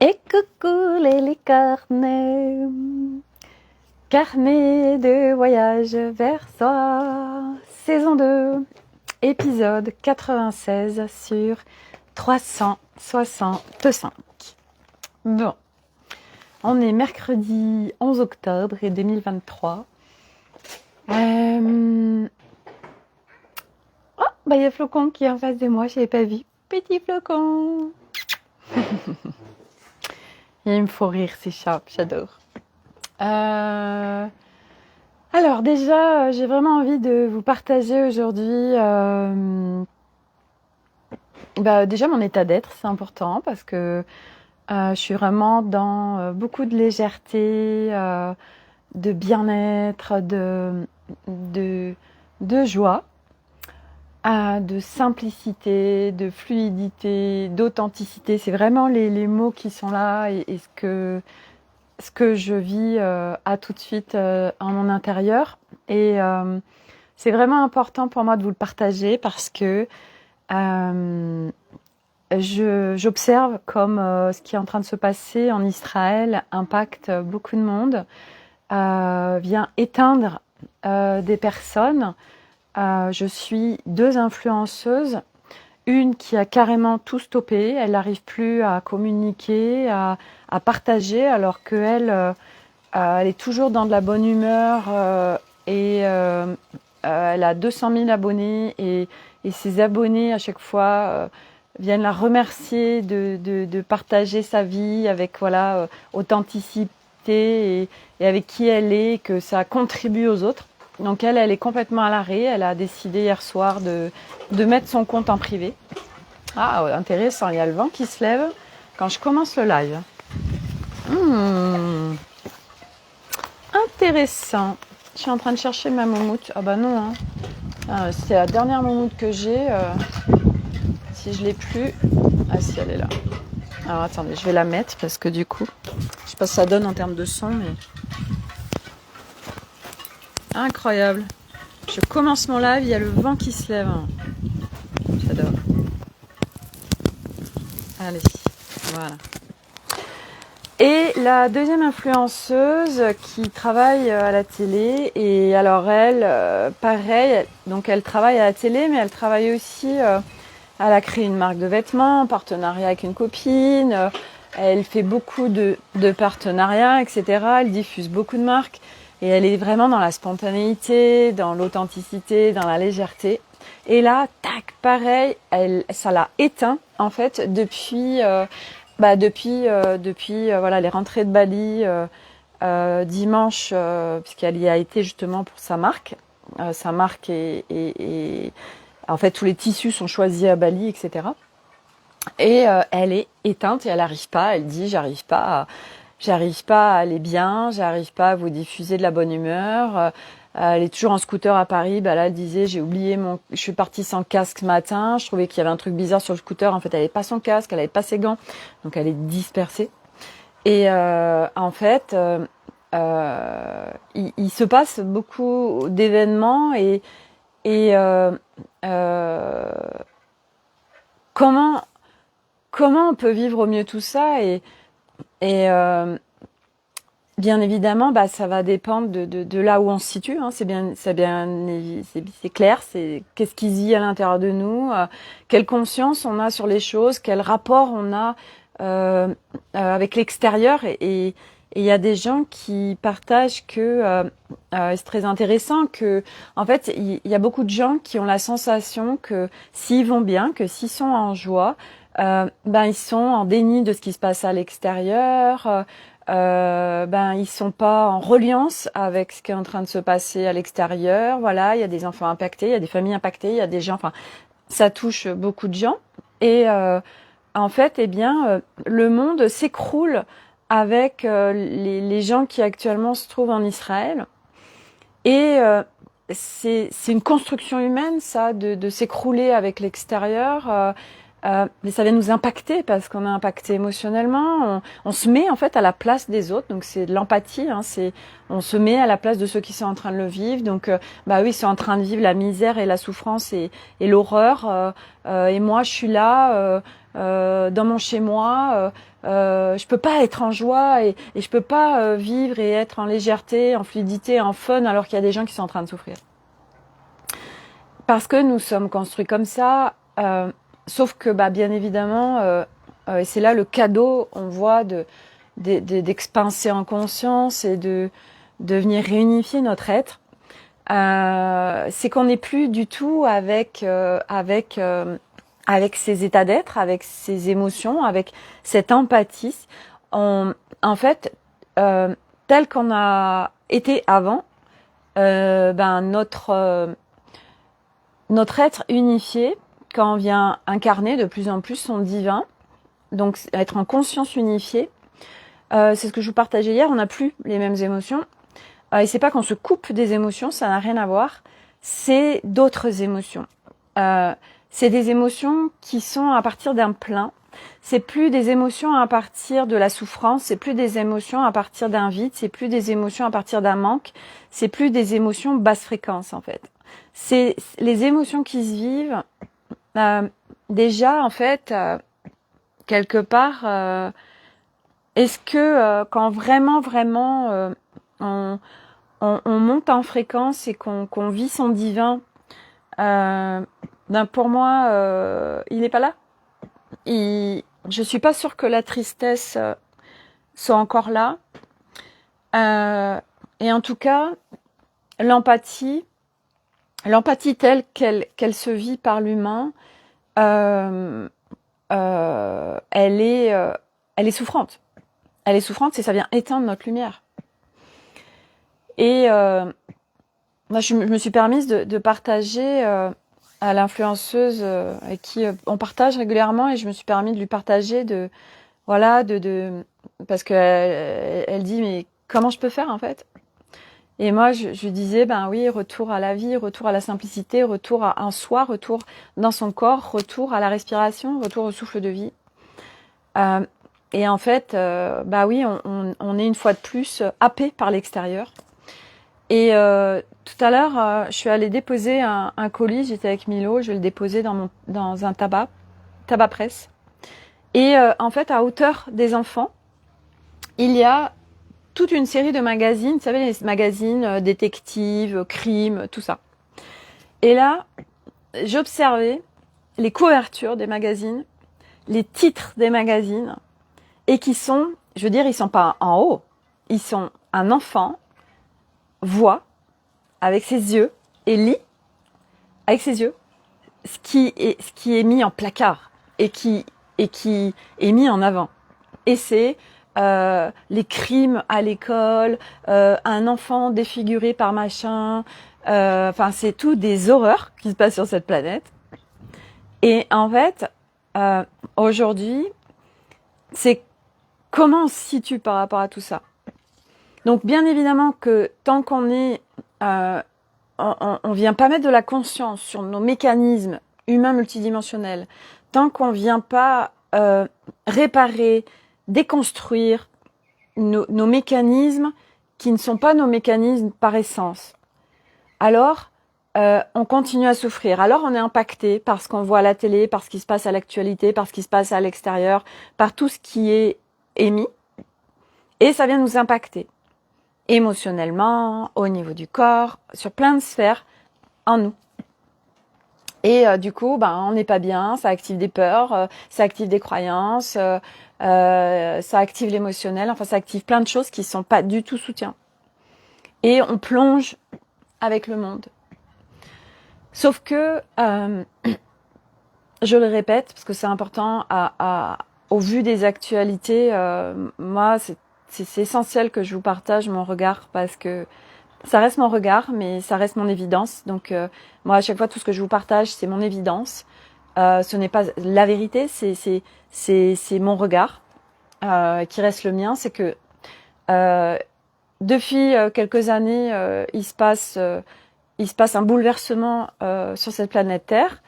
Et coucou les licornes, carnet de voyage vers soi, saison 2, épisode 96 sur 365. Bon, on est mercredi 11 octobre et 2023. Oh, il y a Flocon qui est en face de moi, je l'avais pas vu. Petit Flocon. Il me faut rire, c'est chat, j'adore. Alors déjà, j'ai vraiment envie de vous partager aujourd'hui déjà mon état d'être, c'est important parce que je suis vraiment dans beaucoup de légèreté, de bien-être, de joie, de simplicité, de fluidité, d'authenticité. C'est vraiment les mots qui sont là et ce que je vis à tout de suite en mon intérieur. Et c'est vraiment important pour moi de vous le partager parce que j'observe comme ce qui est en train de se passer en Israël impacte beaucoup de monde, vient éteindre des personnes. Je suis 2 influenceuses, une qui a carrément tout stoppé, elle n'arrive plus à communiquer, à partager, alors qu'elle elle est toujours dans de la bonne humeur et elle a 200 000 abonnés et ses abonnés à chaque fois viennent la remercier de partager sa vie avec authenticité et avec qui elle est, que ça contribue aux autres. Donc elle est complètement à l'arrêt. Elle a décidé hier soir de mettre son compte en privé. Ah, intéressant, il y a le vent qui se lève quand je commence le live. Intéressant. Je suis en train de chercher ma moumoute. Ah bah non, hein. C'est la dernière moumoute que j'ai. Si je l'ai plus... Ah si, elle est là. Alors attendez, je vais la mettre parce que du coup, je sais pas ce que ça donne en termes de son, mais... Incroyable. Je commence mon live, il y a le vent qui se lève. J'adore. Allez, voilà. Et la deuxième influenceuse qui travaille à la télé, et alors elle, pareil, donc elle travaille à la télé, mais elle travaille aussi, elle a créé une marque de vêtements en partenariat avec une copine, elle fait beaucoup de partenariats, etc. Elle diffuse beaucoup de marques, et elle est vraiment dans la spontanéité, dans l'authenticité, dans la légèreté. Et là, tac, pareil, ça l'a éteint, en fait, depuis les rentrées de Bali dimanche, puisqu'elle y a été justement pour sa marque. Sa marque est en fait, tous les tissus sont choisis à Bali, etc. Et elle est éteinte et elle n'arrive pas. Elle dit j'arrive pas à aller bien, j'arrive pas à vous diffuser de la bonne humeur. Elle est toujours en scooter à Paris. Là, elle disait, je suis partie sans casque ce matin. Je trouvais qu'il y avait un truc bizarre sur le scooter. En fait, elle n'avait pas son casque, elle n'avait pas ses gants. Donc, elle est dispersée. Et en fait, il se passe beaucoup d'événements et comment on peut vivre au mieux tout ça et bien évidemment, ça va dépendre de là où on se situe. Hein. C'est clair. C'est qu'est-ce qui se vit à l'intérieur de nous, quelle conscience on a sur les choses, quel rapport on a avec l'extérieur. Et il y a des gens qui partagent que c'est très intéressant que, en fait, il y a beaucoup de gens qui ont la sensation que s'ils vont bien, que s'ils sont en joie, ils sont en déni de ce qui se passe à l'extérieur. Ils sont pas en reliance avec ce qui est en train de se passer à l'extérieur. Voilà, il y a des enfants impactés, il y a des familles impactées, il y a des gens. Enfin, ça touche beaucoup de gens. Et en fait, le monde s'écroule avec les gens qui actuellement se trouvent en Israël. Et c'est une construction humaine, ça, de s'écrouler avec l'extérieur. mais ça vient nous impacter parce qu'on est impacté émotionnellement. On se met en fait à la place des autres, donc c'est de l'empathie. Hein, on se met à la place de ceux qui sont en train de le vivre. Donc, bah oui, ils sont en train de vivre la misère et la souffrance et l'horreur. Et moi, je suis là dans mon chez moi. Je peux pas être en joie et je peux pas vivre et être en légèreté, en fluidité, en fun, alors qu'il y a des gens qui sont en train de souffrir. Parce que nous sommes construits comme ça. Sauf que, bah, bien évidemment, et c'est là le cadeau, on voit, d'expanser en conscience et de venir réunifier notre être. C'est qu'on n'est plus du tout avec ces états d'être, avec ces émotions, avec cette empathie. En fait, tel qu'on a été avant, ben notre être unifié, quand on vient incarner de plus en plus son divin, donc être en conscience unifiée, c'est ce que je vous partageais hier, on n'a plus les mêmes émotions. Et c'est pas qu'on se coupe des émotions, ça n'a rien à voir. C'est d'autres émotions. C'est des émotions qui sont à partir d'un plein. C'est plus des émotions à partir de la souffrance, c'est plus des émotions à partir d'un vide, c'est plus des émotions à partir d'un manque, c'est plus des émotions basse fréquence en fait. C'est les émotions qui se vivent. Déjà en fait, quelque part, est-ce que quand vraiment on monte en fréquence et qu'on vit son divin, ben pour moi, il n'est pas là. Je suis pas sûre que la tristesse soit encore là. Et en tout cas, l'empathie telle qu'elle se vit par l'humain, elle est souffrante. Elle est souffrante et ça vient éteindre notre lumière. Et moi, je me suis permise de partager à l'influenceuse avec qui on partage régulièrement, et je me suis permis de lui partager parce que elle dit mais comment je peux faire en fait? Et moi je disais ben oui, retour à la vie, retour à la simplicité, retour à un soi, retour dans son corps, retour à la respiration, retour au souffle de vie. Et en fait bah oui, on est une fois de plus happé par l'extérieur. Et tout à l'heure, je suis allée déposer un colis, j'étais avec Milo, je vais le déposer dans un tabac presse. Et en fait, à hauteur des enfants, il y a toute une série de magazines, vous savez, les magazines détectives, crimes, tout ça. Et là, j'observais les couvertures des magazines, les titres des magazines, et qui sont, je veux dire, ils sont pas en haut, ils sont un enfant voit avec ses yeux et lit avec ses yeux ce qui est mis en placard et qui est mis en avant. Et c'est les crimes à l'école, un enfant défiguré par machin, enfin c'est tout des horreurs qui se passent sur cette planète. Et en fait, aujourd'hui, c'est comment on se situe par rapport à tout ça. Donc bien évidemment que tant qu'on est on vient pas mettre de la conscience sur nos mécanismes humains multidimensionnels, tant qu'on vient pas réparer, déconstruire nos mécanismes qui ne sont pas nos mécanismes par essence, alors on continue à souffrir. Alors on est impacté par ce qu'on voit à la télé, par ce qui se passe à l'actualité, par ce qui se passe à l'extérieur, par tout ce qui est émis, et ça vient nous impacter émotionnellement, au niveau du corps, sur plein de sphères en nous. Et du coup, on n'est pas bien, ça active des peurs, ça active des croyances, ça active l'émotionnel, enfin ça active plein de choses qui sont pas du tout soutien. Et on plonge avec le monde. Sauf que, je le répète, parce que c'est important, au vu des actualités, moi c'est essentiel que je vous partage mon regard, parce que ça reste mon regard, mais ça reste mon évidence. Donc moi, à chaque fois, tout ce que je vous partage, c'est mon évidence. Ce n'est pas la vérité, c'est mon regard qui reste le mien. C'est que depuis quelques années, il se passe un bouleversement sur cette planète Terre.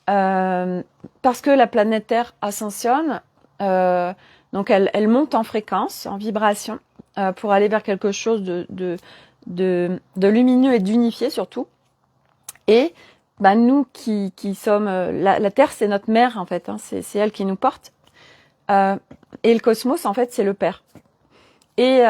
parce que la planète Terre ascensionne, donc elle monte en fréquence, en vibration, pour aller vers quelque chose de lumineux et d'unifié surtout. Et bah, nous qui sommes... la Terre, c'est notre mère, en fait, hein, c'est elle qui nous porte. Et le cosmos, en fait, c'est le Père. Et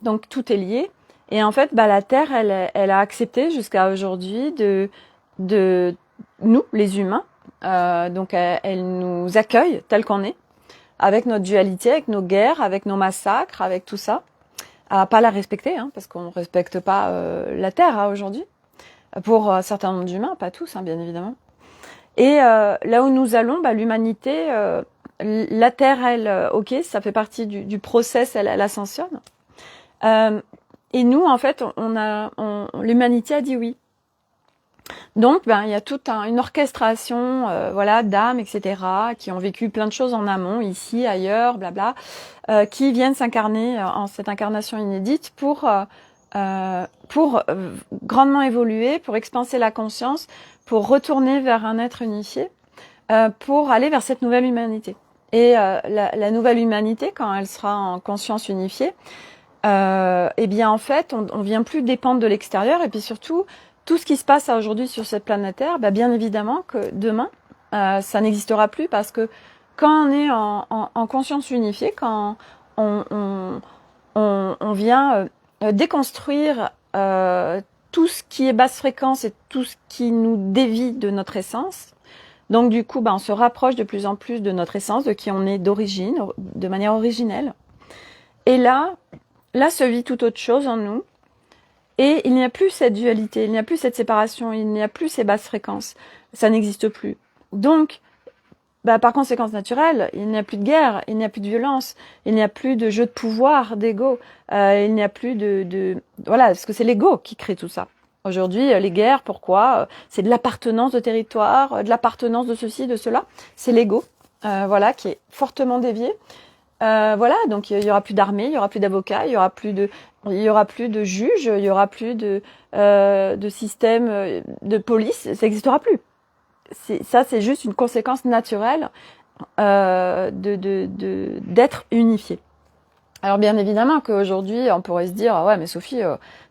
donc, tout est lié. Et en fait, bah, la Terre, elle a accepté jusqu'à aujourd'hui de nous, les humains. Donc, elle nous accueille tel qu'on est, avec notre dualité, avec nos guerres, avec nos massacres, avec tout ça. À pas la respecter, hein, parce qu'on respecte pas la Terre hein, aujourd'hui. Pour un certain nombre d'humains, pas tous, hein, bien évidemment. Et là où nous allons, bah, l'humanité, la Terre, elle, ok, ça fait partie du process, elle ascensionne. Et nous, en fait, l'humanité a dit oui. Donc, ben, il y a toute une orchestration, voilà, d'âmes, etc., qui ont vécu plein de choses en amont, ici, ailleurs, blabla, qui viennent s'incarner en cette incarnation inédite pour grandement évoluer, pour expanser la conscience, pour retourner vers un être unifié, pour aller vers cette nouvelle humanité. Et la nouvelle humanité, quand elle sera en conscience unifiée, eh bien en fait, on vient plus dépendre de l'extérieur, et puis surtout, tout ce qui se passe aujourd'hui sur cette planète Terre, bah, bien évidemment que demain, ça n'existera plus, parce que quand on est en conscience unifiée, quand on vient déconstruire tout ce qui est basse fréquence et tout ce qui nous dévie de notre essence. Donc du coup, on se rapproche de plus en plus de notre essence, de qui on est d'origine, de manière originelle. Et là se vit tout autre chose en nous. Et il n'y a plus cette dualité, il n'y a plus cette séparation, il n'y a plus ces basses fréquences. Ça n'existe plus. Donc, par conséquence naturelle, il n'y a plus de guerre, il n'y a plus de violence, il n'y a plus de jeu de pouvoir, d'ego, il n'y a plus voilà, parce que c'est l'ego qui crée tout ça. Aujourd'hui, les guerres, pourquoi? C'est de l'appartenance de territoire, de l'appartenance de ceci, de cela. C'est l'ego, voilà, qui est fortement dévié. Voilà, donc il y aura plus d'armée, il y aura plus d'avocats, il y aura plus de juges, il y aura plus de système de police, ça n'existera plus. C'est juste une conséquence naturelle d'être unifié. Alors bien évidemment qu'aujourd'hui, on pourrait se dire, ah ouais, mais Sophie,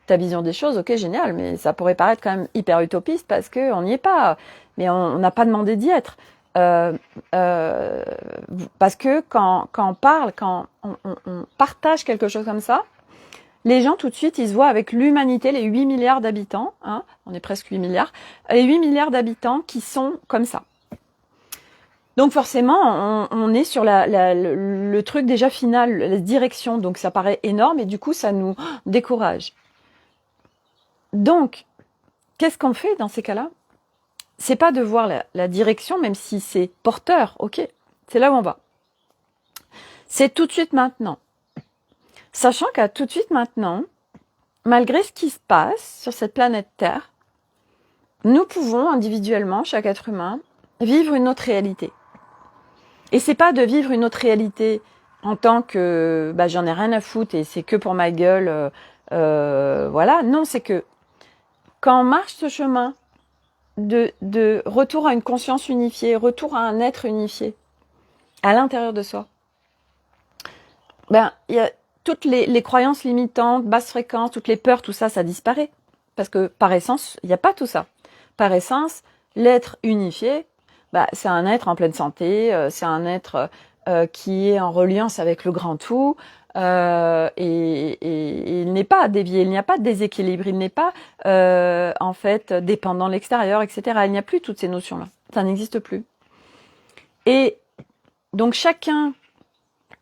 ta vision des choses, ok, génial, mais ça pourrait paraître quand même hyper utopiste parce qu'on n'y est pas, mais on n'a pas demandé d'y être. Parce que quand on parle, quand on partage quelque chose comme ça, les gens, tout de suite, ils se voient avec l'humanité, les 8 milliards d'habitants, hein, on est presque 8 milliards, les 8 milliards d'habitants qui sont comme ça. Donc forcément, on est sur le truc déjà final, la direction, donc ça paraît énorme et du coup, ça nous décourage. Donc, qu'est-ce qu'on fait dans ces cas-là? C'est pas de voir la direction, même si c'est porteur, ok, c'est là où on va. C'est tout de suite maintenant. Sachant qu'à tout de suite maintenant, malgré ce qui se passe sur cette planète Terre, nous pouvons individuellement, chaque être humain, vivre une autre réalité. Et c'est pas de vivre une autre réalité en tant que j'en ai rien à foutre et c'est que pour ma gueule, voilà. Non, c'est que quand on marche ce chemin de retour à une conscience unifiée, retour à un être unifié, à l'intérieur de soi, il y a toutes les croyances limitantes, basse fréquence, toutes les peurs, tout ça, ça disparaît. Parce que par essence, il n'y a pas tout ça. Par essence, l'être unifié, c'est un être en pleine santé, c'est un être qui est en reliance avec le grand tout, et il n'est pas dévié, il n'y a pas de déséquilibre, il n'est pas en fait dépendant de l'extérieur, etc. Il n'y a plus toutes ces notions-là. Ça n'existe plus. Et donc chacun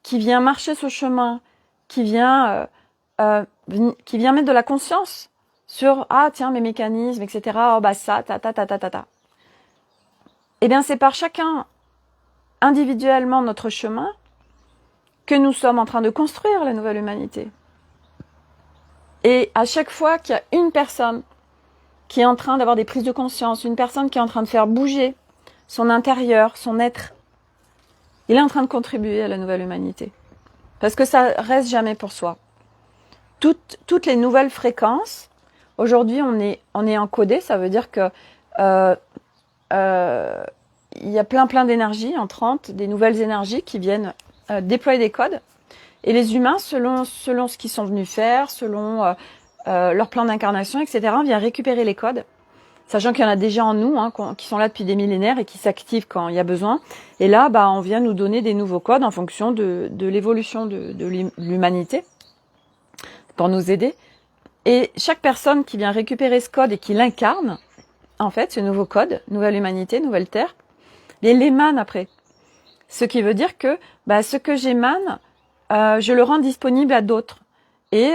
qui vient marcher ce chemin, qui vient mettre de la conscience sur tiens mes mécanismes, etc. Ça, ta. Eh bien c'est par chacun individuellement notre chemin que nous sommes en train de construire la nouvelle humanité. Et à chaque fois qu'il y a une personne qui est en train d'avoir des prises de conscience, une personne qui est en train de faire bouger son intérieur, son être, il est en train de contribuer à la nouvelle humanité. Parce que ça reste jamais pour soi. Toutes les nouvelles fréquences, aujourd'hui on est encodé, ça veut dire que il y a plein d'énergies entrantes, des nouvelles énergies qui viennent déployer des codes. Et les humains, selon ce qu'ils sont venus faire, selon leur plan d'incarnation, etc., on vient récupérer les codes, sachant qu'il y en a déjà en nous, hein, qui sont là depuis des millénaires et qui s'activent quand il y a besoin. Et là, on vient nous donner des nouveaux codes en fonction de l'évolution de l'humanité, pour nous aider. Et chaque personne qui vient récupérer ce code et qui l'incarne, en fait, ce nouveau code, nouvelle humanité, nouvelle terre, il l'émane après. Ce qui veut dire que ce que j'émane, je le rends disponible à d'autres. Et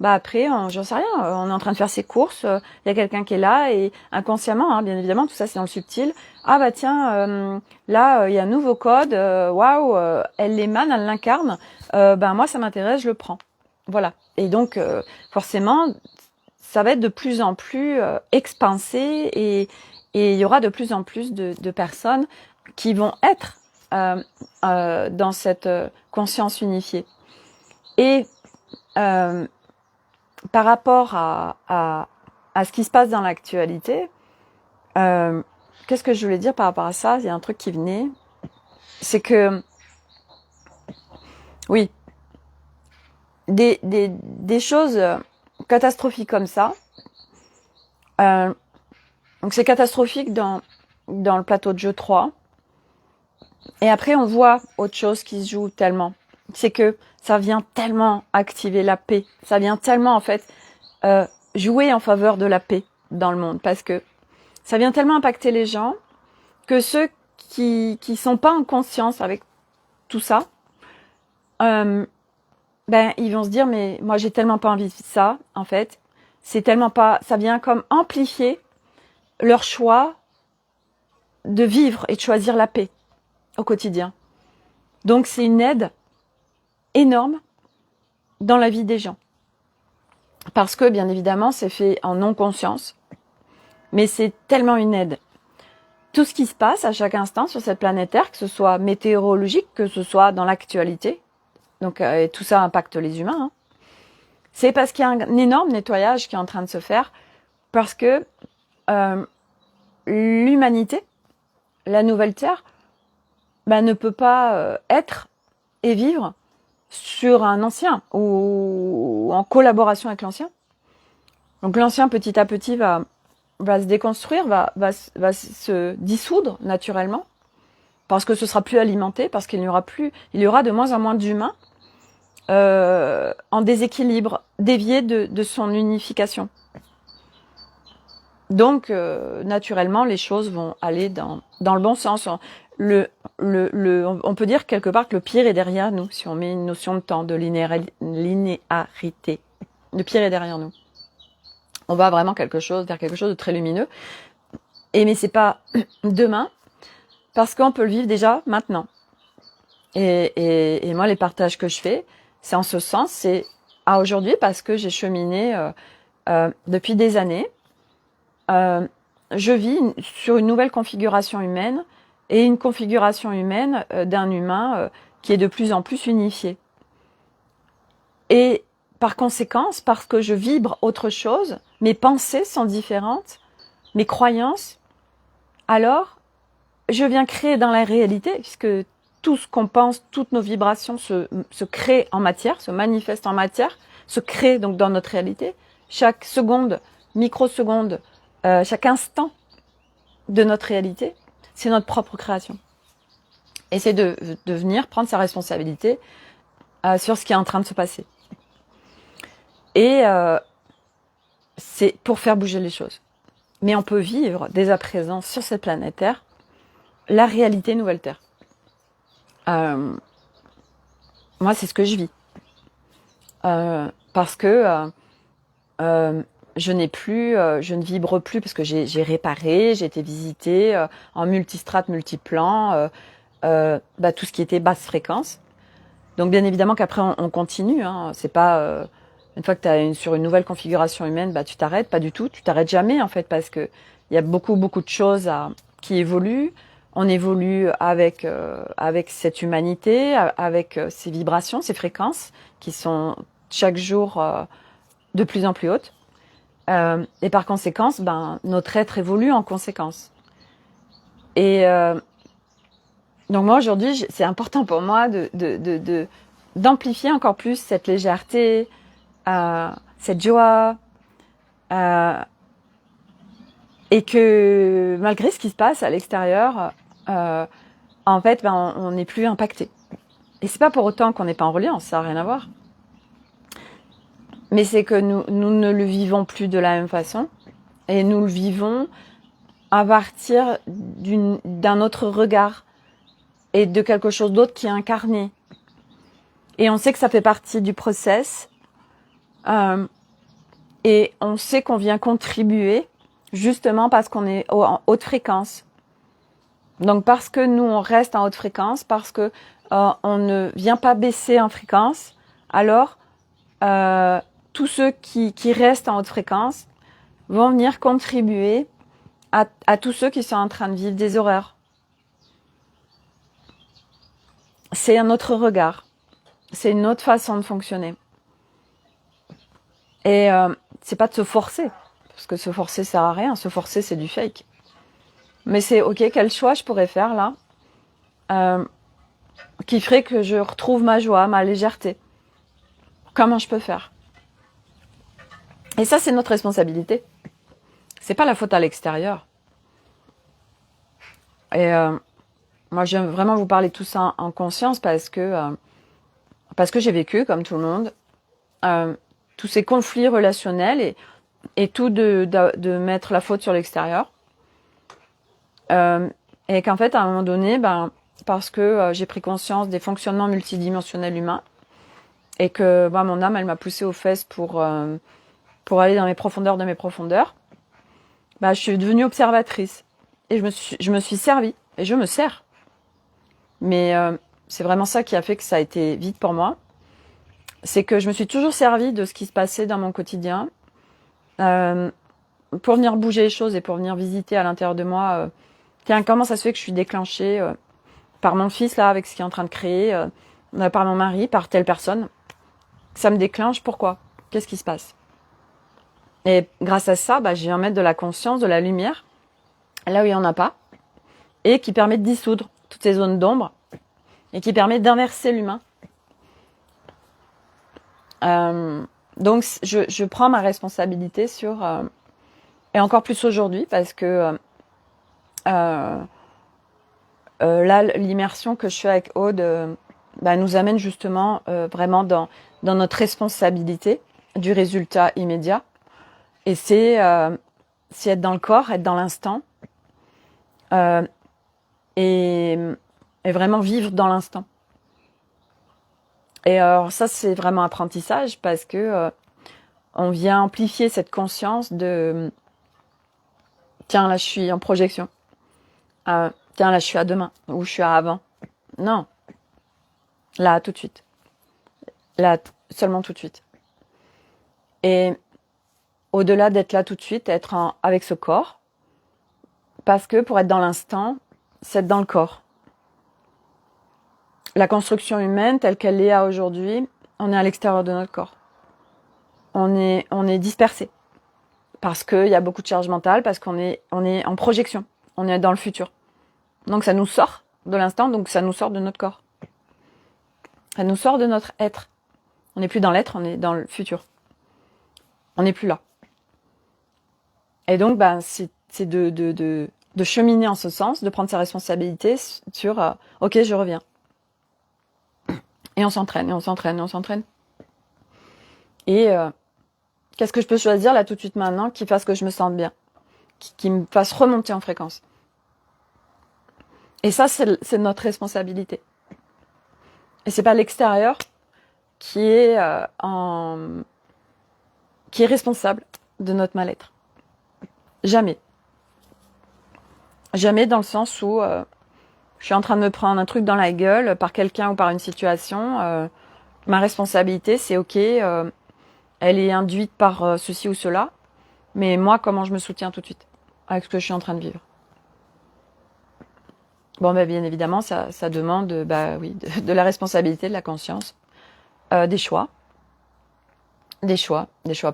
après, j'en sais rien, on est en train de faire ses courses, il y a quelqu'un qui est là, et inconsciemment, hein, bien évidemment, tout ça c'est dans le subtil. Ah tiens, là, il y a un nouveau code, waouh, elle l'émane, elle l'incarne, moi ça m'intéresse, je le prends. Voilà. Et donc, forcément, ça va être de plus en plus expansé, et il y aura de plus en plus de personnes qui vont être dans cette conscience unifiée. Et par rapport à ce qui se passe dans l'actualité, qu'est-ce que je voulais dire par rapport à ça? Il y a un truc qui venait, c'est que oui, des choses catastrophiques comme ça. Donc c'est catastrophique dans le plateau de jeu 3. Et après, on voit autre chose qui se joue tellement. C'est que ça vient tellement activer la paix. Ça vient tellement, en fait, jouer en faveur de la paix dans le monde. Parce que ça vient tellement impacter les gens que ceux qui sont pas en conscience avec tout ça, ils vont se dire, mais moi, j'ai tellement pas envie de ça, en fait. C'est tellement pas... Ça vient comme amplifier leur choix de vivre et de choisir la paix au quotidien. Donc c'est une aide énorme dans la vie des gens. Parce que, bien évidemment, c'est fait en non-conscience, mais c'est tellement une aide. Tout ce qui se passe à chaque instant sur cette planète Terre, que ce soit météorologique, que ce soit dans l'actualité, donc tout ça impacte les humains, hein, c'est parce qu'il y a un énorme nettoyage qui est en train de se faire, parce que l'humanité, la nouvelle Terre, ne peut pas être et vivre sur un ancien ou en collaboration avec l'ancien. Donc l'ancien petit à petit va se déconstruire, va se dissoudre naturellement, parce que ce sera plus alimenté, parce qu'il y aura de moins en moins d'humains en déséquilibre, déviés de son unification. Donc naturellement les choses vont aller dans le bon sens. On peut dire quelque part que le pire est derrière nous, si on met une notion de temps, de linéarité. Le pire est derrière nous. On va vraiment vers quelque chose de très lumineux. Mais c'est pas demain, parce qu'on peut le vivre déjà maintenant. Et moi, les partages que je fais, c'est en ce sens, c'est à aujourd'hui, parce que j'ai cheminé depuis des années. Je vis sur une nouvelle configuration humaine, et une configuration humaine d'un humain qui est de plus en plus unifié. Et par conséquence, parce que je vibre autre chose, mes pensées sont différentes, mes croyances, alors je viens créer dans la réalité, puisque tout ce qu'on pense, toutes nos vibrations se créent en matière, se manifestent en matière, se créent donc dans notre réalité. Chaque seconde, microseconde, chaque instant de notre réalité, c'est notre propre création. Et c'est de venir prendre sa responsabilité sur ce qui est en train de se passer. Et c'est pour faire bouger les choses. Mais on peut vivre dès à présent sur cette planète Terre la réalité nouvelle Terre. Moi, c'est ce que je vis. Parce que je ne vibre plus, parce que j'ai réparé, j'ai été visitée en multistrate, multiplan, tout ce qui était basse fréquence. Donc bien évidemment qu'après on continue, hein. C'est pas une fois que tu es sur une nouvelle configuration humaine, tu t'arrêtes, pas du tout, tu t'arrêtes jamais en fait, parce que il y a beaucoup de choses qui évoluent. On évolue avec cette humanité, avec ces vibrations, ces fréquences qui sont chaque jour de plus en plus hautes. Et par conséquence, notre être évolue en conséquence. Et Donc moi aujourd'hui, c'est important pour moi d'amplifier encore plus cette légèreté, cette joie, et que malgré ce qui se passe à l'extérieur, en fait, on n'est plus impacté. Et c'est pas pour autant qu'on n'est pas en reliance, ça n'a rien à voir. Mais c'est que nous ne le vivons plus de la même façon, et nous le vivons à partir d'un autre regard et de quelque chose d'autre qui est incarné. Et on sait que ça fait partie du process, et on sait qu'on vient contribuer justement parce qu'on est en haute fréquence. Donc parce que nous on reste en haute fréquence, parce que on ne vient pas baisser en fréquence, alors tous ceux qui restent en haute fréquence vont venir contribuer à tous ceux qui sont en train de vivre des horreurs. C'est un autre regard, c'est une autre façon de fonctionner. Et c'est pas de se forcer, parce que se forcer sert à rien, se forcer c'est du fake. Mais c'est ok, quel choix je pourrais faire là, qui ferait que je retrouve ma joie, ma légèreté. Comment je peux faire? Et ça, c'est notre responsabilité. C'est pas la faute à l'extérieur. Et moi, j'aime vraiment vous parler de tout ça en conscience parce que j'ai vécu, comme tout le monde, tous ces conflits relationnels et tout de mettre la faute sur l'extérieur. Et qu'en fait, à un moment donné, parce que j'ai pris conscience des fonctionnements multidimensionnels humains et que mon âme, elle m'a poussée aux fesses pour aller dans mes profondeurs de mes profondeurs, je suis devenue observatrice. Et je me suis servie, et je me sers. Mais c'est vraiment ça qui a fait que ça a été vite pour moi. C'est que je me suis toujours servie de ce qui se passait dans mon quotidien pour venir bouger les choses et pour venir visiter à l'intérieur de moi tiens, comment ça se fait que je suis déclenchée par mon fils là avec ce qu'il est en train de créer, par mon mari, par telle personne. Ça me déclenche, pourquoi? Qu'est-ce qui se passe? Et grâce à ça, je viens mettre de la conscience, de la lumière, là où il n'y en a pas, et qui permet de dissoudre toutes ces zones d'ombre, et qui permet d'inverser l'humain. Donc je prends ma responsabilité sur... et encore plus aujourd'hui, parce que là, l'immersion que je fais avec Aude nous amène justement vraiment dans notre responsabilité du résultat immédiat. Et c'est être dans le corps, être dans l'instant, et vraiment vivre dans l'instant. Et alors ça, c'est vraiment apprentissage parce que on vient amplifier cette conscience de tiens, là, je suis en projection. Tiens, là, je suis à demain ou je suis à avant. Non. Là, tout de suite. Là, seulement tout de suite. Et au-delà d'être là tout de suite, être avec ce corps, parce que pour être dans l'instant, c'est être dans le corps. La construction humaine, telle qu'elle est à aujourd'hui, on est à l'extérieur de notre corps. On est dispersé. Parce qu'il y a beaucoup de charge mentale, parce qu'on est en projection. On est dans le futur. Donc ça nous sort de l'instant, donc ça nous sort de notre corps. Ça nous sort de notre être. On n'est plus dans l'être, on est dans le futur. On n'est plus là. Et donc, c'est de cheminer en ce sens, de prendre sa responsabilité sur ok, je reviens. Et on s'entraîne, et on s'entraîne, et on s'entraîne. Et qu'est-ce que je peux choisir là tout de suite maintenant qui fasse que je me sente bien, qui me fasse remonter en fréquence. Et ça, c'est notre responsabilité. Et c'est pas l'extérieur qui est responsable de notre mal-être. Jamais. Jamais dans le sens où je suis en train de me prendre un truc dans la gueule par quelqu'un ou par une situation. Ma responsabilité, c'est ok, elle est induite par ceci ou cela, mais moi, comment je me soutiens tout de suite avec ce que je suis en train de vivre. Bon, bien évidemment, ça demande de la responsabilité, de la conscience, des choix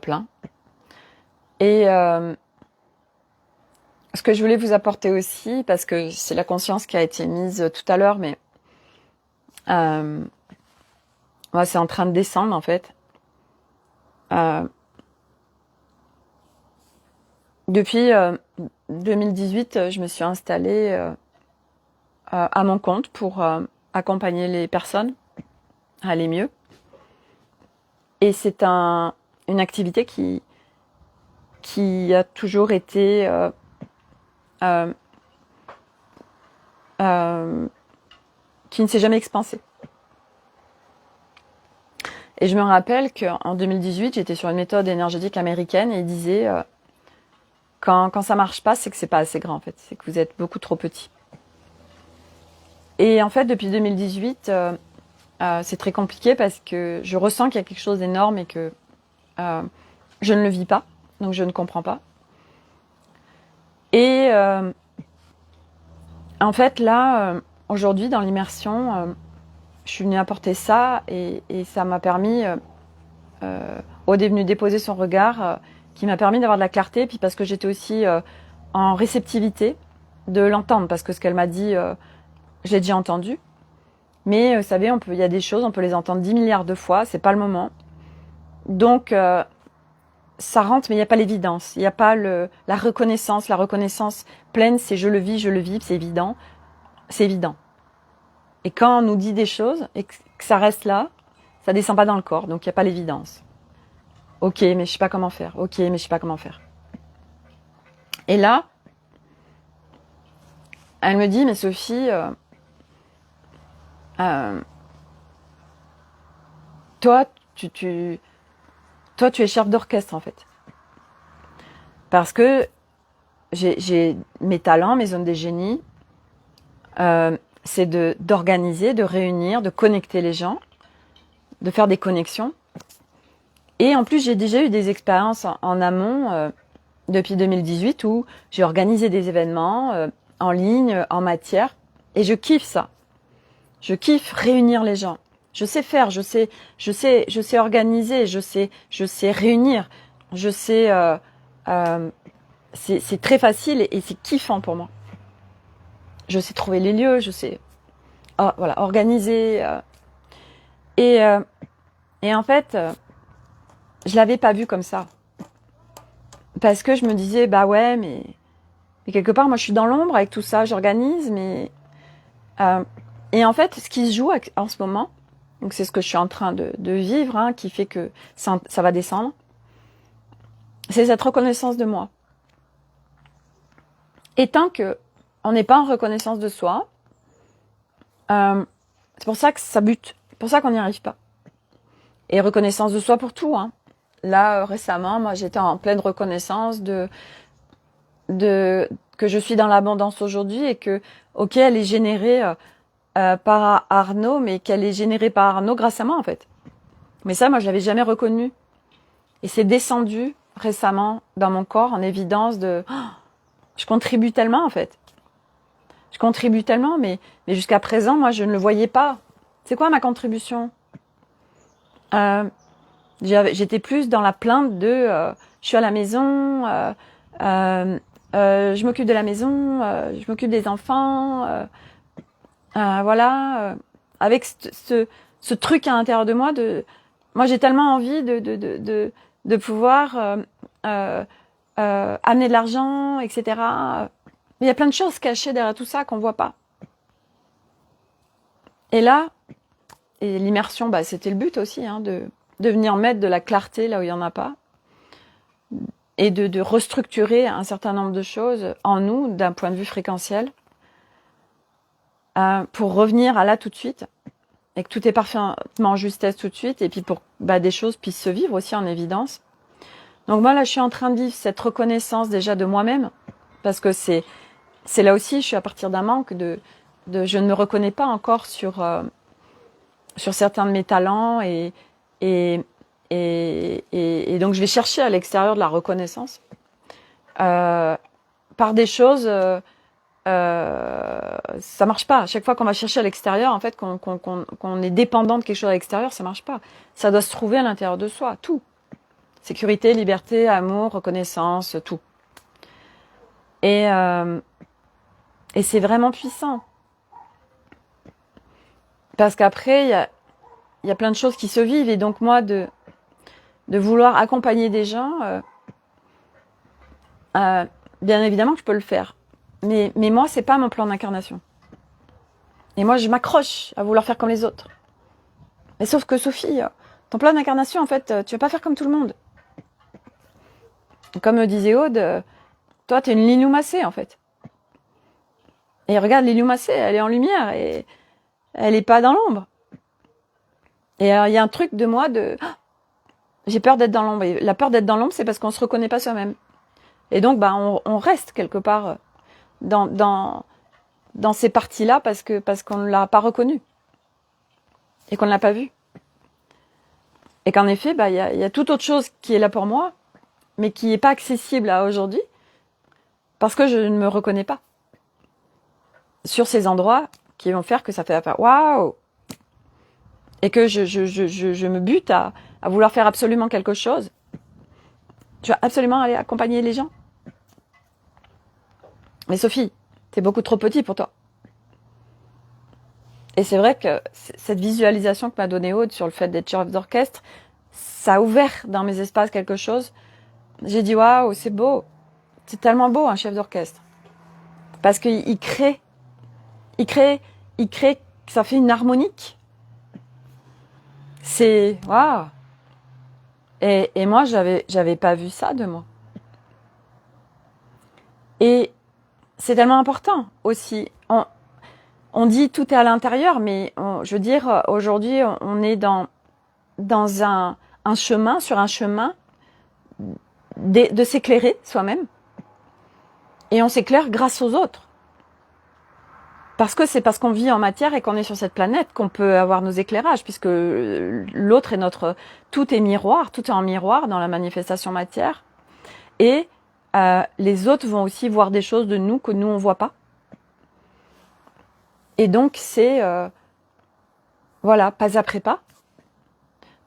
pleins. Et ce que je voulais vous apporter aussi, parce que c'est la conscience qui a été mise tout à l'heure, mais moi, c'est en train de descendre en fait. Depuis 2018, je me suis installée à mon compte pour accompagner les personnes à aller mieux. Et c'est une activité qui a toujours été qui ne s'est jamais expansée. Et je me rappelle qu'en 2018, j'étais sur une méthode énergétique américaine et il disait quand ça marche pas, c'est que c'est pas assez grand en fait, c'est que vous êtes beaucoup trop petit. Et en fait, depuis 2018, c'est très compliqué parce que je ressens qu'il y a quelque chose d'énorme et que je ne le vis pas, donc je ne comprends pas. Et en fait, là, aujourd'hui, dans l'immersion, je suis venue apporter ça et ça m'a permis, Aude est venue déposer son regard qui m'a permis d'avoir de la clarté, puis parce que j'étais aussi en réceptivité de l'entendre, parce que ce qu'elle m'a dit, je l'ai déjà entendu. Mais vous savez, il y a des choses, on peut les entendre 10 milliards de fois, c'est pas le moment. Donc, ça rentre, mais il n'y a pas l'évidence. Il n'y a pas la reconnaissance. La reconnaissance pleine, c'est je le vis, c'est évident. C'est évident. Et quand on nous dit des choses et que ça reste là, ça descend pas dans le corps, donc il n'y a pas l'évidence. Ok, mais je sais pas comment faire. Ok, mais je sais pas comment faire. Et là, elle me dit, mais Sophie, toi, tu es chef d'orchestre en fait. Parce que j'ai mes talents, mes zones des génies, c'est d'organiser, de réunir, de connecter les gens, de faire des connexions. Et en plus, j'ai déjà eu des expériences en amont depuis 2018 où j'ai organisé des événements en ligne, en matière, et je kiffe ça. Je kiffe réunir les gens. Je sais faire, je sais organiser, je sais réunir, je sais. C'est très facile et c'est kiffant pour moi. Je sais trouver les lieux, je sais voilà, organiser. Et en fait, je l'avais pas vu comme ça. Parce que je me disais, bah ouais, mais quelque part, moi je suis dans l'ombre avec tout ça, j'organise, mais... et en fait, ce qui se joue en ce moment, donc c'est ce que je suis en train de vivre, hein, qui fait que ça va descendre, c'est cette reconnaissance de moi. Et tant que on n'est pas en reconnaissance de soi, c'est pour ça que ça bute, c'est pour ça qu'on n'y arrive pas. Et reconnaissance de soi pour tout, hein. Là, récemment, moi, j'étais en pleine reconnaissance que je suis dans l'abondance aujourd'hui et que, ok, elle est générée par Arnaud, mais qu'elle est générée par Arnaud grâce à moi, en fait. Mais ça, moi, je l'avais jamais reconnu. Et c'est descendu récemment dans mon corps en évidence de... Oh, je contribue tellement, en fait. Je contribue tellement, mais jusqu'à présent, moi, je ne le voyais pas. C'est quoi ma contribution ? J'étais plus dans la plainte de je suis à la maison, je m'occupe de la maison, je m'occupe des enfants, voilà, avec ce truc à l'intérieur de moi moi j'ai tellement envie de pouvoir amener de l'argent, etc. Mais il y a plein de choses cachées derrière tout ça qu'on voit pas. Et là, et l'immersion, bah, c'était le but aussi, hein, de venir mettre de la clarté là où il n'y en a pas, et de restructurer un certain nombre de choses en nous, d'un point de vue fréquentiel, pour revenir à là tout de suite, et que tout est parfaitement en justesse tout de suite, et puis pour des choses puissent se vivre aussi en évidence. Donc moi là, je suis en train de vivre cette reconnaissance déjà de moi-même, parce que c'est là aussi, je suis à partir d'un manque je ne me reconnais pas encore sur certains de mes talents et donc je vais chercher à l'extérieur de la reconnaissance par des choses ça marche pas. À chaque fois qu'on va chercher à l'extérieur, en fait, qu'on est dépendant de quelque chose à l'extérieur, ça marche pas. Ça doit se trouver à l'intérieur de soi, tout. Sécurité, liberté, amour, reconnaissance, tout. Et, et c'est vraiment puissant. Parce qu'après, il y a plein de choses qui se vivent. Et donc moi, de vouloir accompagner des gens, bien évidemment que je peux le faire. Mais moi, c'est pas mon plan d'incarnation. Et moi, je m'accroche à vouloir faire comme les autres. Mais sauf que Sophie, ton plan d'incarnation, en fait, tu vas pas faire comme tout le monde. Comme me disait Aude, toi, t'es une Lilou Massé, en fait. Et regarde, Lilou Massé, elle est en lumière et elle est pas dans l'ombre. Et alors, il y a un truc de moi j'ai peur d'être dans l'ombre. Et la peur d'être dans l'ombre, c'est parce qu'on se reconnaît pas soi-même. Et donc, on reste quelque part dans ces parties-là parce qu'on ne l'a pas reconnu et qu'on ne l'a pas vu. Et qu'en effet, il y a toute autre chose qui est là pour moi, mais qui n'est pas accessible à aujourd'hui parce que je ne me reconnais pas sur ces endroits qui vont faire que ça fait waouh, et que je me bute à vouloir faire absolument quelque chose. Tu vas absolument aller accompagner les gens. Mais Sophie, t'es beaucoup trop petit pour toi. Et c'est vrai que cette visualisation que m'a donnée Aude sur le fait d'être chef d'orchestre, ça a ouvert dans mes espaces quelque chose. J'ai dit waouh, c'est beau. C'est tellement beau un chef d'orchestre. Parce qu'il crée, ça fait une harmonique. C'est waouh. Et moi, j'avais pas vu ça de moi. Et c'est tellement important aussi. On dit tout est à l'intérieur, mais je veux dire, aujourd'hui, on est dans un chemin, sur un chemin de s'éclairer soi-même. Et on s'éclaire grâce aux autres. Parce que c'est parce qu'on vit en matière et qu'on est sur cette planète qu'on peut avoir nos éclairages, puisque l'autre est tout est miroir, tout est en miroir dans la manifestation matière. Et les autres vont aussi voir des choses de nous que nous on voit pas. Et donc c'est voilà, pas après pas.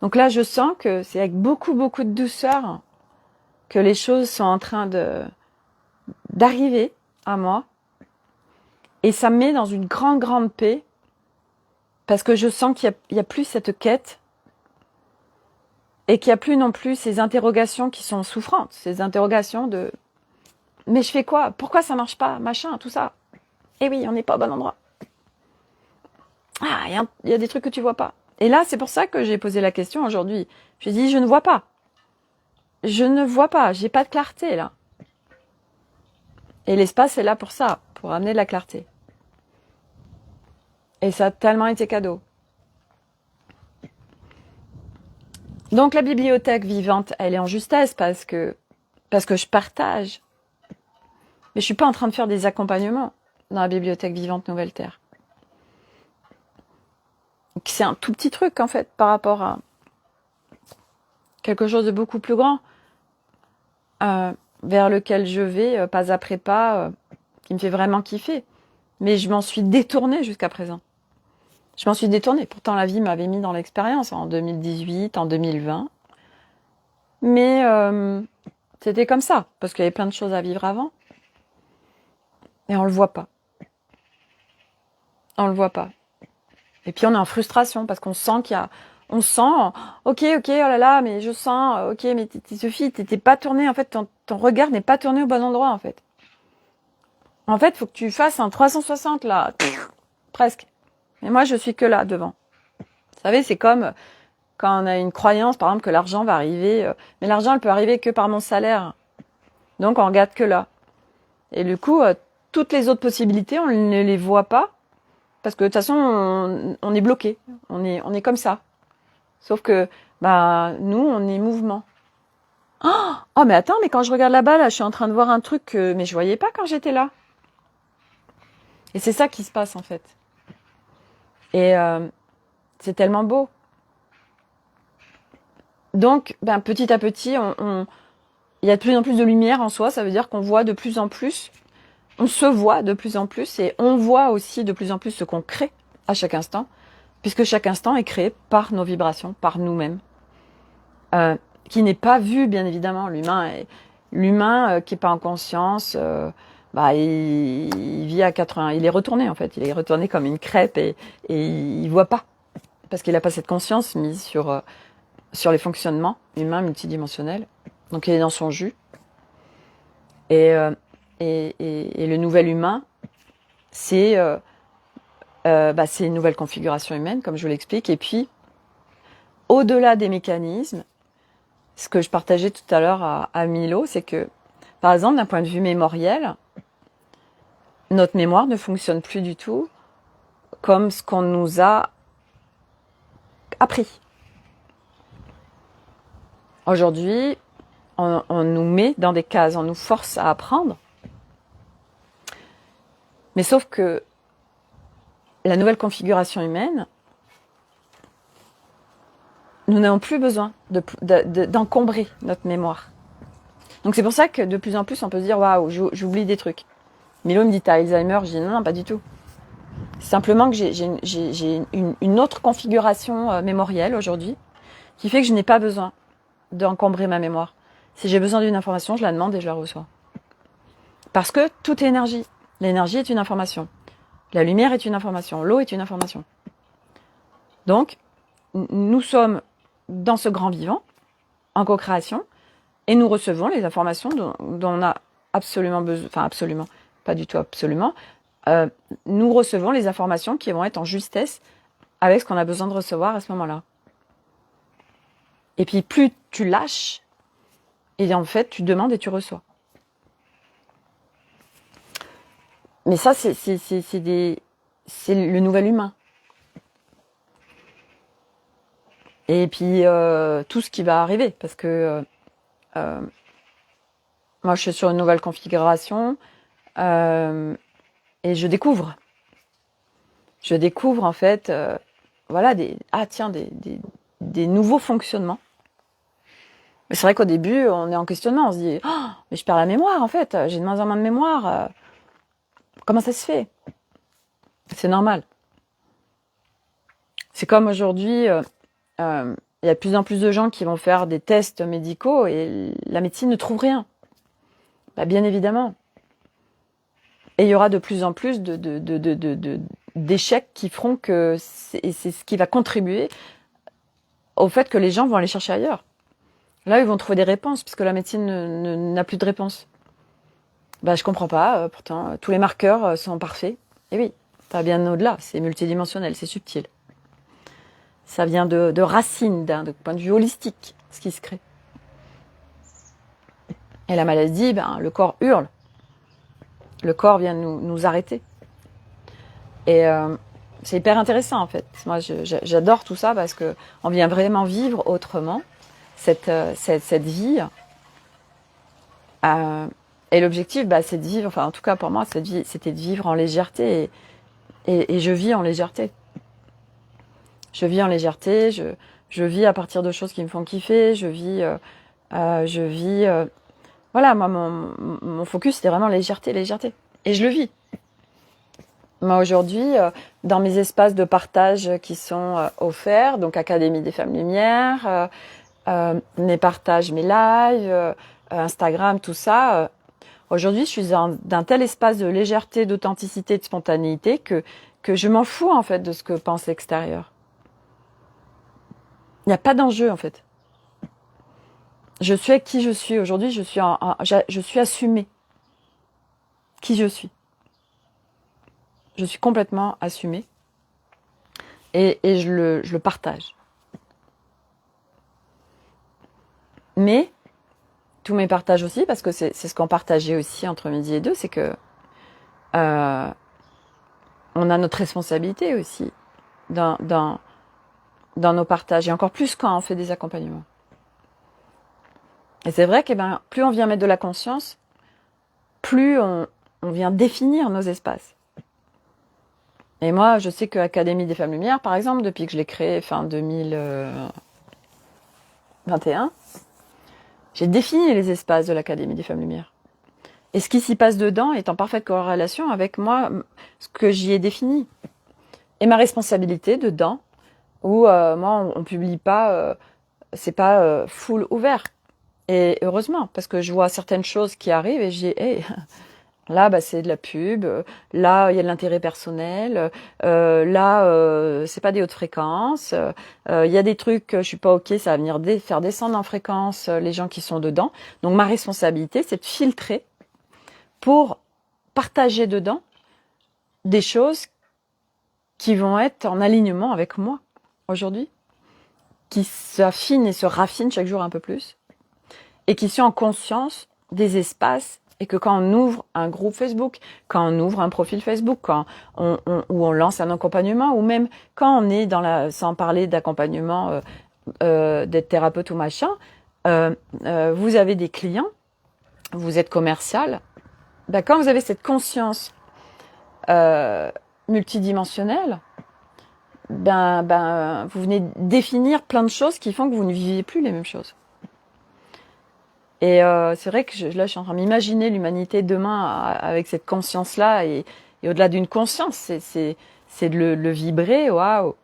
Donc là je sens que c'est avec beaucoup de douceur que les choses sont en train d'arriver à moi. Et ça me met dans une grande paix, parce que je sens qu'il y a plus cette quête, et qu'il n'y a plus non plus ces interrogations qui sont souffrantes, ces interrogations de « mais je fais quoi? Pourquoi ça marche pas? Machin, tout ça. Eh oui, on n'est pas au bon endroit. Ah, il y a des trucs que tu vois pas. » Et là, c'est pour ça que j'ai posé la question aujourd'hui. J'ai dit « je ne vois pas. Je ne vois pas, j'ai pas de clarté là. » Et l'espace est là pour ça, pour amener de la clarté. Et ça a tellement été cadeau. Donc la bibliothèque vivante, elle est en justesse parce que je partage. Mais je suis pas en train de faire des accompagnements dans la bibliothèque vivante Nouvelle Terre. C'est un tout petit truc en fait par rapport à quelque chose de beaucoup plus grand vers lequel je vais pas après pas, qui me fait vraiment kiffer. Mais je m'en suis détournée jusqu'à présent. Je m'en suis détournée. Pourtant, la vie m'avait mis dans l'expérience en 2018, en 2020. Mais c'était comme ça, parce qu'il y avait plein de choses à vivre avant. Et on le voit pas. On le voit pas. Et puis on est en frustration, parce qu'on sent ok, oh là là, mais je sens, ok, mais Sophie, t'es pas tournée, en fait, ton regard n'est pas tourné au bon endroit, en fait. En fait, faut que tu fasses un 360, là. Presque. Mais moi, je suis que là, devant. Vous savez, c'est comme quand on a une croyance, par exemple, que l'argent va arriver. Mais l'argent, elle peut arriver que par mon salaire. Donc, on regarde que là. Et du coup, toutes les autres possibilités, on ne les voit pas. Parce que de toute façon, on est bloqué. On est comme ça. Sauf que, nous, on est mouvement. Oh, mais attends, mais quand je regarde là-bas, là, je suis en train de voir un truc que mais je voyais pas quand j'étais là. Et c'est ça qui se passe, en fait. Et c'est tellement beau. Donc, petit à petit, il y a de plus en plus de lumière en soi. Ça veut dire qu'on voit de plus en plus, on se voit de plus en plus, et on voit aussi de plus en plus ce qu'on crée à chaque instant, puisque chaque instant est créé par nos vibrations, par nous-mêmes, qui n'est pas vu, bien évidemment. L'humain qui est pas en conscience, bah, il vit à 80, il est retourné en fait, il est retourné comme une crêpe et il voit pas, parce qu'il n'a pas cette conscience mise sur les fonctionnements humains multidimensionnels. Donc il est dans son jus. Et le nouvel humain, c'est une nouvelle configuration humaine, comme je vous l'explique. Et puis, au-delà des mécanismes, ce que je partageais tout à l'heure à Milo, c'est que, par exemple, d'un point de vue mémoriel, notre mémoire ne fonctionne plus du tout comme ce qu'on nous a appris. Aujourd'hui, on nous met dans des cases, on nous force à apprendre. Mais sauf que la nouvelle configuration humaine, nous n'avons plus besoin d'encombrer notre mémoire. Donc c'est pour ça que de plus en plus on peut se dire waouh, j'oublie des trucs. Milo me dit t'as Alzheimer, je dis non, pas du tout. C'est simplement que j'ai une autre configuration mémorielle aujourd'hui qui fait que je n'ai pas besoin d'encombrer ma mémoire. Si j'ai besoin d'une information, je la demande et je la reçois. Parce que tout est énergie. L'énergie est une information. La lumière est une information. L'eau est une information. Donc, nous sommes dans ce grand vivant, en co-création, et nous recevons les informations dont on a absolument besoin, enfin absolument, pas du tout absolument, nous recevons les informations qui vont être en justesse avec ce qu'on a besoin de recevoir à ce moment-là. Et puis plus tu lâches, et en fait tu demandes et tu reçois. Mais ça c'est le nouvel humain. Et puis tout ce qui va arriver, parce que moi je suis sur une nouvelle configuration et je découvre en fait voilà des nouveaux fonctionnements. Mais c'est vrai qu'au début on est en questionnement, on se dit oh, mais je perds la mémoire en fait, j'ai de moins en moins de mémoire, comment ça se fait? C'est normal. C'est comme aujourd'hui il y a de plus en plus de gens qui vont faire des tests médicaux et la médecine ne trouve rien. Bah, bien évidemment. Et il y aura de plus en plus d'échecs qui feront que c'est ce qui va contribuer au fait que les gens vont aller chercher ailleurs. Là, ils vont trouver des réponses puisque la médecine n'a plus de réponse. Bah, je comprends pas. Pourtant, tous les marqueurs sont parfaits. Et oui, ça va bien au-delà. C'est multidimensionnel, c'est subtil. Ça vient de racines, de point de vue holistique, ce qui se crée. Et la maladie, le corps hurle. Le corps vient nous arrêter. Et c'est hyper intéressant en fait. Moi, j'adore tout ça parce que on vient vraiment vivre autrement cette vie. Et l'objectif, c'est de vivre. Enfin, en tout cas pour moi, cette vie, c'était de vivre en légèreté. Et je vis en légèreté. Je vis en légèreté, je vis à partir de choses qui me font kiffer, voilà, moi, mon focus, c'était vraiment légèreté. Et je le vis. Moi, aujourd'hui, dans mes espaces de partage qui sont offerts, donc Académie des Femmes Lumière, mes partages, mes lives, Instagram, tout ça, aujourd'hui, je suis d'un tel espace de légèreté, d'authenticité, de spontanéité que je m'en fous, en fait, de ce que pense l'extérieur. Il n'y a pas d'enjeu, en fait. Je suis avec qui je suis. Aujourd'hui, je suis assumée. Qui je suis. Je suis complètement assumée. Et je le partage. Mais, tous mes partages aussi, parce que c'est ce qu'on partageait aussi entre midi et deux, c'est que on a notre responsabilité aussi dans nos partages. Et encore plus quand on fait des accompagnements. Et c'est vrai que plus on vient mettre de la conscience, plus on vient définir nos espaces. Et moi, je sais que Académie des Femmes Lumière, par exemple, depuis que je l'ai créée fin 2021, j'ai défini les espaces de l'Académie des Femmes Lumière. Et ce qui s'y passe dedans est en parfaite corrélation avec moi, ce que j'y ai défini. Et ma responsabilité dedans, où moi, on publie pas, c'est pas full ouvert. Et heureusement, parce que je vois certaines choses qui arrivent et je dis, hey, Là, bah, c'est de la pub. Là, il y a de l'intérêt personnel. Là, c'est pas des hautes fréquences. Il y a des trucs, je suis pas ok, ça va venir faire descendre en fréquence les gens qui sont dedans. Donc, ma responsabilité, c'est de filtrer pour partager dedans des choses qui vont être en alignement avec moi aujourd'hui, qui s'affinent et se raffinent chaque jour un peu plus, et qui sont en conscience des espaces, et que quand on ouvre un groupe Facebook, quand on ouvre un profil Facebook, quand où on lance un accompagnement, ou même quand on est sans parler d'accompagnement, d'être thérapeute ou machin, vous avez des clients, vous êtes commercial, ben quand vous avez cette conscience multidimensionnelle, vous venez définir plein de choses qui font que vous ne viviez plus les mêmes choses. Et c'est vrai que là, je suis en train d'imaginer l'humanité demain avec cette conscience-là, et au-delà d'une conscience, c'est de le vibrer, waouh,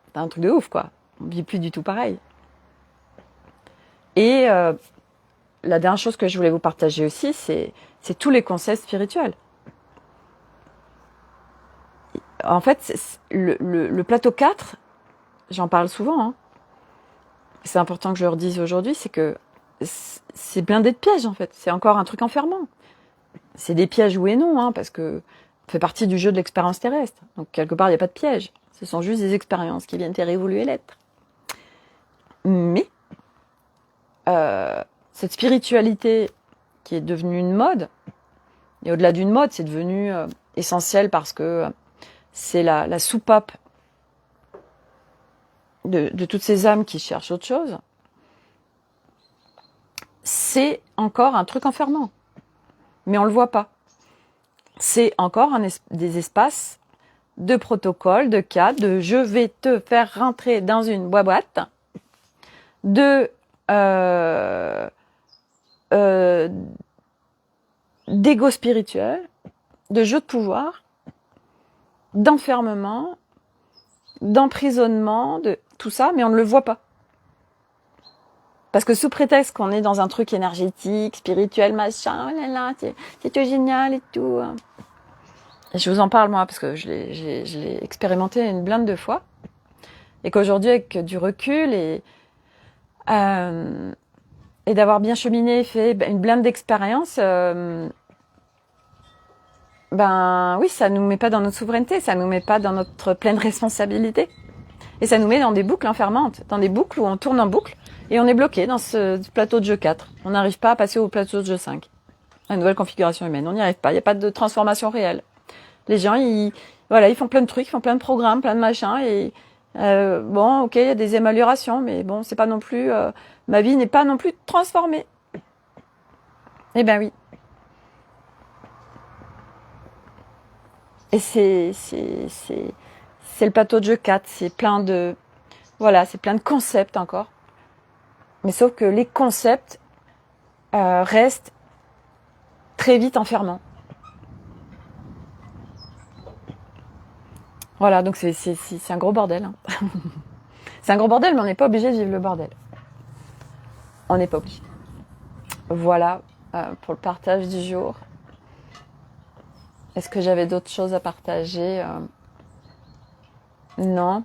c'est un truc de ouf, quoi. On ne vit plus du tout pareil. Et la dernière chose que je voulais vous partager aussi, c'est tous les concepts spirituels. En fait, le plateau 4, j'en parle souvent, hein. C'est important que je le redise aujourd'hui, c'est que c'est blindé de pièges, en fait. C'est encore un truc enfermant. C'est des pièges oui et non, hein, parce que ça fait partie du jeu de l'expérience terrestre. Donc, quelque part, il n'y a pas de piège. Ce sont juste des expériences qui viennent faire évoluer l'être. Mais, cette spiritualité qui est devenue une mode, et au-delà d'une mode, c'est devenu essentiel parce que c'est la soupape de toutes ces âmes qui cherchent autre chose. C'est encore un truc enfermant. Mais on ne le voit pas. C'est encore des espaces de protocole, de cadre, de je vais te faire rentrer dans une boîte, d'ego spirituel, de jeu de pouvoir, d'enfermement, d'emprisonnement, de tout ça, mais on ne le voit pas. Parce que sous prétexte qu'on est dans un truc énergétique, spirituel, machin, oh là là, c'est tout génial et tout. Et je vous en parle moi, parce que je l'ai expérimenté une blinde de fois. Et qu'aujourd'hui, avec du recul et d'avoir bien cheminé, fait une blinde d'expérience, oui, ça nous met pas dans notre souveraineté, ça nous met pas dans notre pleine responsabilité. Et ça nous met dans des boucles enfermantes, dans des boucles où on tourne en boucle, et on est bloqué dans ce plateau de jeu 4. On n'arrive pas à passer au plateau de jeu 5. La nouvelle configuration humaine, on n'y arrive pas, il n'y a pas de transformation réelle. Les gens, ils font plein de trucs, ils font plein de programmes, plein de machins, et ok, il y a des améliorations, mais bon, c'est pas non plus, ma vie n'est pas non plus transformée. Eh ben oui. Et c'est le plateau de jeu 4, c'est plein de concepts encore. Mais sauf que les concepts restent très vite enfermants. Voilà, donc c'est un gros bordel. Hein. C'est un gros bordel, mais on n'est pas obligé de vivre le bordel. On n'est pas obligé. Voilà pour le partage du jour. Est-ce que j'avais d'autres choses à partager Non.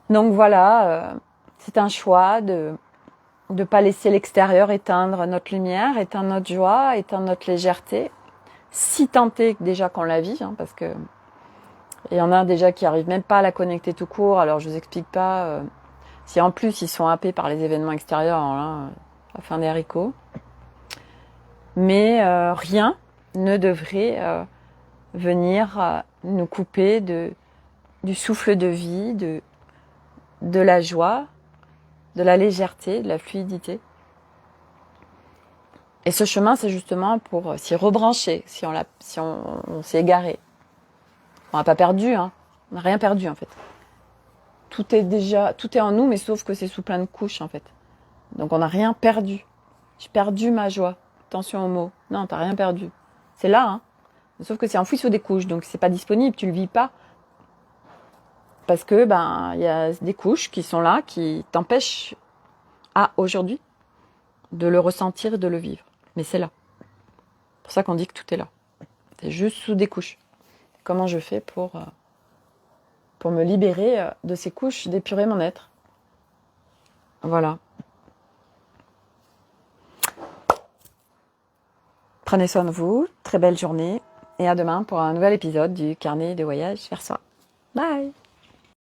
Donc voilà, c'est un choix de ne pas laisser l'extérieur éteindre notre lumière, éteindre notre joie, éteindre notre légèreté. Si tant est déjà qu'on la vit, hein, parce que il y en a déjà qui arrivent même pas à la connecter tout court. Alors je vous explique pas. Si en plus ils sont happés par les événements extérieurs, alors là, la fin des haricots. Mais rien ne devrait venir nous couper du souffle de vie, de la joie, de la légèreté, de la fluidité. Et ce chemin, c'est justement pour s'y rebrancher, si on s'est égaré. On n'a pas perdu, hein. On n'a rien perdu en fait. Tout est en nous, mais sauf que c'est sous plein de couches en fait. Donc on n'a rien perdu. J'ai perdu ma joie. Attention aux mots. Non, t'as rien perdu. C'est là, hein. Sauf que c'est enfoui sous des couches, donc c'est pas disponible, tu le vis pas. Parce que y a des couches qui sont là, qui t'empêchent aujourd'hui de le ressentir et de le vivre. Mais c'est là. pour ça qu'on dit que tout est là. C'est juste sous des couches. Comment je fais pour me libérer de ces couches, d'épurer mon être. Voilà. Prenez soin de vous, très belle journée, et à demain pour un nouvel épisode du carnet de voyage vers soi. Bye!